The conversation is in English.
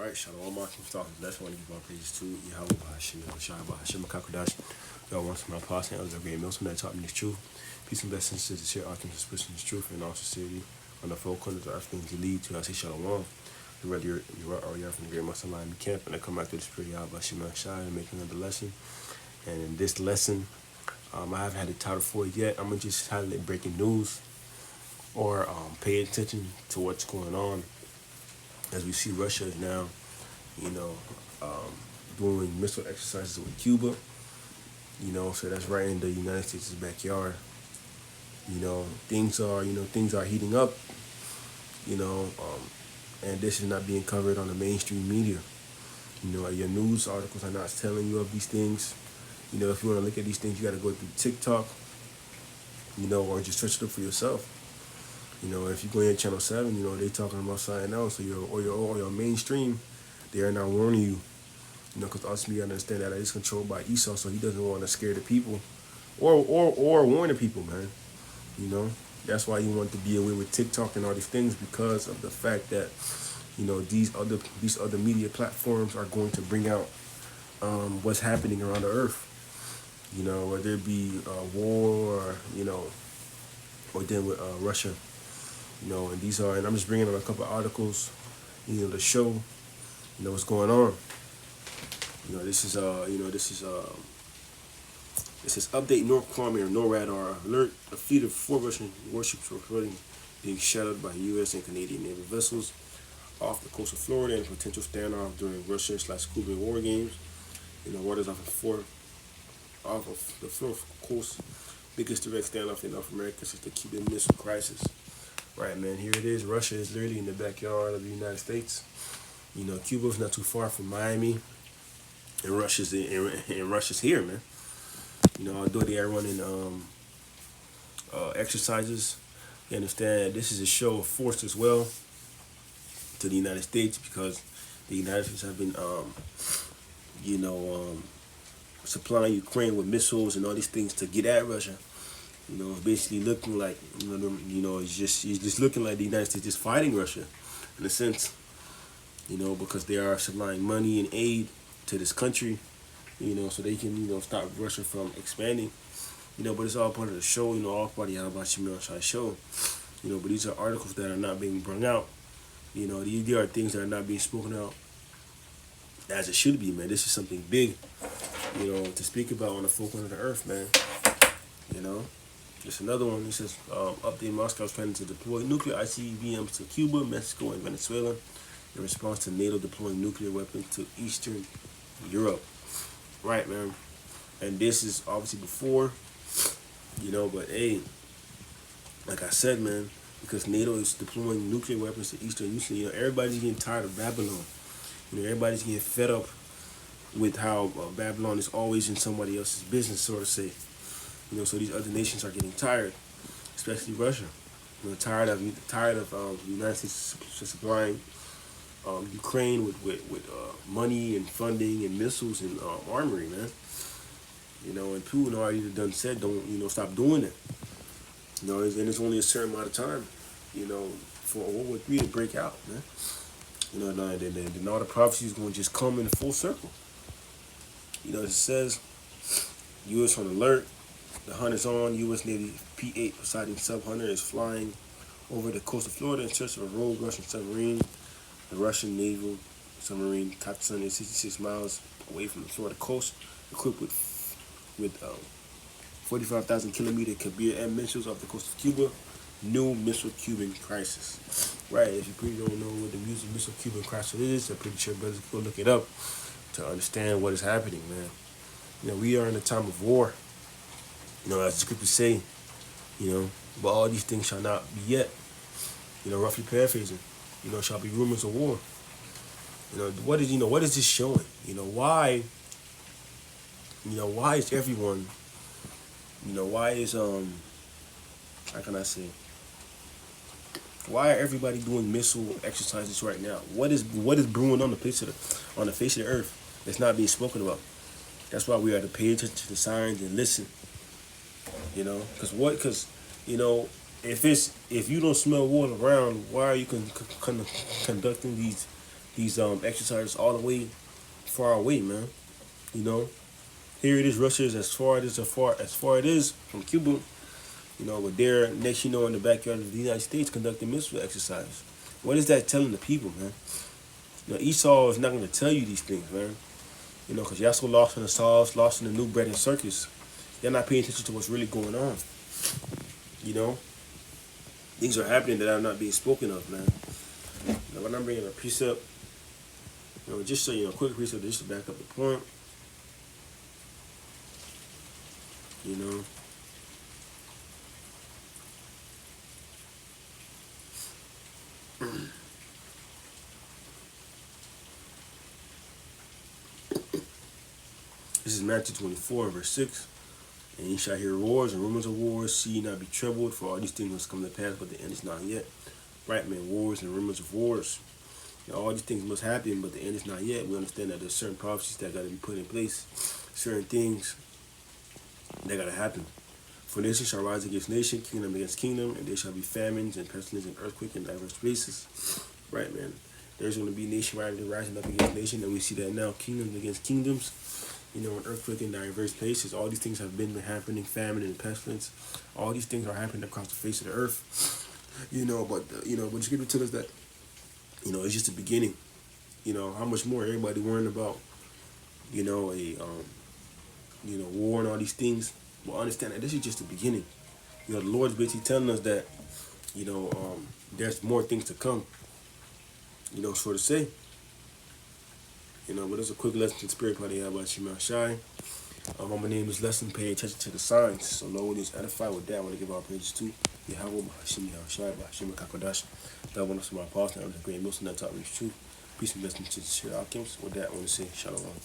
Alright, Shalom Akim Stalkers. That's one to give my praises to Yahweh Bahashim, Shabbat Hashem Kakodash. God wants my apostle and elders of great Milton that taught me this truth. Peace and blessings to the share Akim expressing this truth in all sincerity on the four corners of earth things to lead to. I say Shalom. Whether you're or you're from the great Muslim line camp and I come back to the spirit of Yahweh Hashem Shai and make another lesson. And in this lesson, I haven't had a title for it yet. I'm gonna just title it breaking news or pay attention to what's going on. As we see, Russia is now, doing missile exercises with Cuba. So that's right in the United States' backyard. Things are heating up. And this is not being covered on the mainstream media. Your news articles are not telling you of these things. If you want to look at these things, you got to go through TikTok. Or just search it up for yourself. If you go in Channel 7, they talking about something else, or your mainstream, they are not warning you. Because ultimately you understand that it's controlled by Esau, so he doesn't want to scare the people, or warn the people, man. That's why you want to be away with TikTok and all these things, because of the fact that these other media platforms are going to bring out what's happening around the earth. Whether it be war, or then with Russia. And these are, and I'm just bringing up a couple of articles, to show, what's going on. This is update North Korea or NORAD are alert. A fleet of 4 Russian warships were reporting being shattered by U.S. and Canadian naval vessels off the coast of Florida in a potential standoff during Russian/Cuban war games. Waters off of the Florida coast, biggest direct standoff in North America since the Cuban Missile Crisis. Right, man, here it is. Russia is literally in the backyard of the United States. Cuba's not too far from Miami, and Russia's here, man. Although they are running exercises, you understand this is a show of force as well to the United States, because the United States have been, supplying Ukraine with missiles and all these things to get at Russia. Basically looking like, it's just looking like the United States is fighting Russia, in a sense, because they are supplying money and aid to this country, so they can, stop Russia from expanding, but it's all part of the show, all part of Yahweh Shai show, but these are articles that are not being brought out, these are things that are not being spoken out as it should be, man. This is something big, to speak about on the four corners of the earth, man. Just another one. It says, update: Moscow is planning to deploy nuclear ICBMs to Cuba, Mexico, and Venezuela in response to NATO deploying nuclear weapons to Eastern Europe. Right, man. And this is obviously before, but hey, like I said, man, because NATO is deploying nuclear weapons to Eastern Europe, everybody's getting tired of Babylon. Everybody's getting fed up with how Babylon is always in somebody else's business, so to say. So these other nations are getting tired, especially Russia. Tired of the United States supplying Ukraine with money and funding and missiles and armory, man. And Putin already done said, don't stop doing it. And it's only a certain amount of time, for World War III to break out, man. Then all the prophecies is going to just come in full circle. It says, U.S. on alert. The hunt is on. U.S. Navy P-8 Poseidon sub-hunter is flying over the coast of Florida in search of a rogue Russian submarine. The Russian naval submarine Katsun is 66 miles away from the Florida coast, equipped with 45,000 kilometer Kabir M missiles off the coast of Cuba. New missile Cuban crisis. Right, if you pretty don't know what the missile Cuban crisis is, I'm pretty sure brothers go look it up to understand what is happening, man. We are in a time of war. As the scriptures say, but all these things shall not be yet. Roughly paraphrasing, shall be rumors of war. What is this showing? Why is everyone, why is, how can I say, why are everybody doing missile exercises right now? What is brewing on the face of the earth that's not being spoken about? That's why we have to pay attention to the signs and listen. Because if you don't smell water around, why are you conducting these these exercises all the way far away, man. You know, here it is. Russia is as far it is from Cuba. You know, but they're next, in the backyard of the United States conducting missile exercise. What is that telling the people, man? Esau is not going to tell you these things, man. Because y'all so lost in the sauce, lost in the new bread and circus. Y'all not paying attention to what's really going on. Things are happening that are not being spoken of, man. When I'm bringing a precept, just so a quick precept just to back up the point. You know. This is Matthew 24, verse 6. And ye shall hear wars and rumors of wars. See ye not be troubled, for all these things must come to pass, but the end is not yet. Right, man, wars and rumors of wars. All these things must happen, but the end is not yet. We understand that there's certain prophecies that got to be put in place. Certain things that got to happen. For nation shall rise against nation, kingdom against kingdom, and there shall be famines and pestilence and earthquake in diverse places. Right, man. There's going to be nation rising up against nation, and we see that now. Kingdoms against kingdoms. An earthquake in diverse places. All these things have been happening. Famine and pestilence. All these things are happening across the face of the earth. But the scripture tells us that, it's just the beginning. How much more everybody worrying about, war and all these things. Well, understand that this is just the beginning. The Lord's basically telling us that, there's more things to come. So to say. But it's a quick lesson to the spirit party about Shema Shai. My name is Lesson. Pay attention to the signs. So Lord is edified with that. I want to give our praises to Yahweh, Hashem Yahushai, Hashem Kakodash. That one is my apostle. I'm the great Muslim that taught me the truth. Peace and blessings to the Shir Alchemists. With that, I want to say Shalom.